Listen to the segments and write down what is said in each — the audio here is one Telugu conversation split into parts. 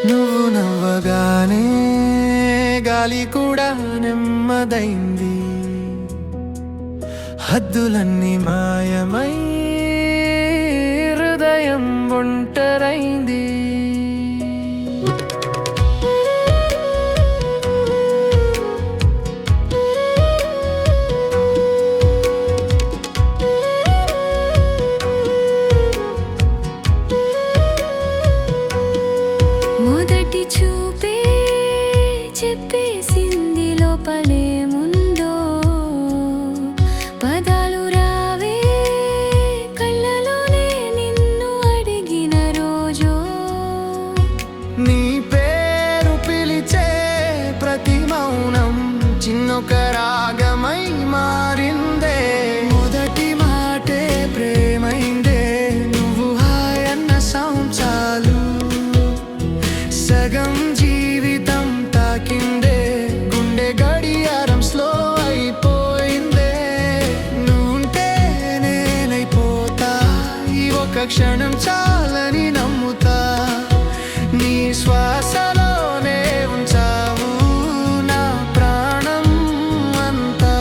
నువ్వు నవ్వగానే గాలి కూడా నెమ్మదైంది, హద్దులన్నీ మాయమై హృదయం ఒంటరైంది. మొదటి చూపే చెప్పేసింది లోపలేముందో, పదాలు రావే కళ్ళలోనే నిన్ను అడిగిన రోజు. నీ పేరు పిలిచే ప్రతి మౌనం చిన్నొక రాగమై మారిందే. మొదటి మాటే ప్రేమైందే, నువ్వు హాయ్ అన్న సౌండ్ చాలు సగం జీవితం తాకిందే. గుండె గడియారం స్లో అయిపోయిందే. నువ్వుంటే నేనైపోతా, ఈ ఒక క్షణం చాలని నమ్ముతా. నీ శ్వాసలోనే ఉంచావు నా ప్రాణం అంతా.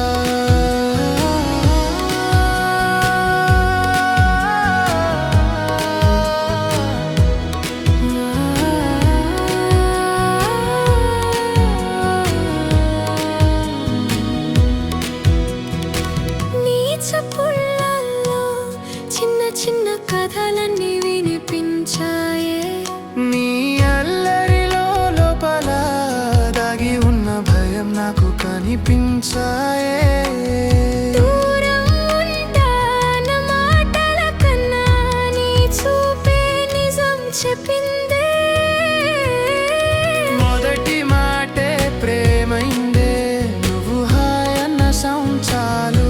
నీ చప్పుళ్ళల్లో చిన్న చిన్న కథలన్నీ వినిపించాయే. నీ అల్లరిలో లోపల దాగి ఉన్న భయం నాకు కనిపించాయే. దూరం ఉంటాన మాటల కన్నా నీ చూపే నిజం చెప్పిందే. మొదటి మాటే ప్రేమైందే, నువ్వు హాయ్ అన్న సౌండ్ చాలు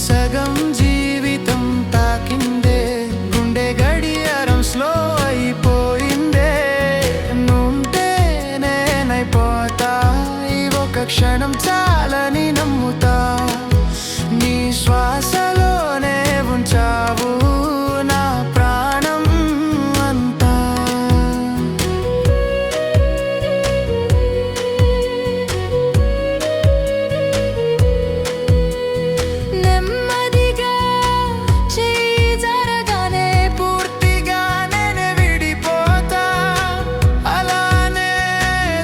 సగం జీవితం తాకిందే. గుండె గడియారం స్లో అయిపోయిందే. నువ్వుంటే నేనైపోతా, ఈ ఒక క్షణం చాలని నమ్ముతా. నీ శ్వాసలోనే ఉంచావు నా ప్రాణం అంతా. నెమ్మదిగా చెయ్యి జరగానే పూర్తిగా నేనే విడిపోతా, అలానే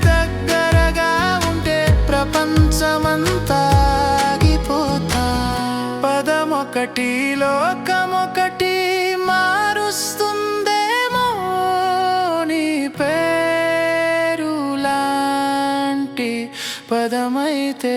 దగ్గరగా ఉంటే ప్రపంచమంతా ఆగిపోతా. పదమొకటి లోకమొకటి మారుస్తుందేమో, నీ పేరు లాంటి పదమైతే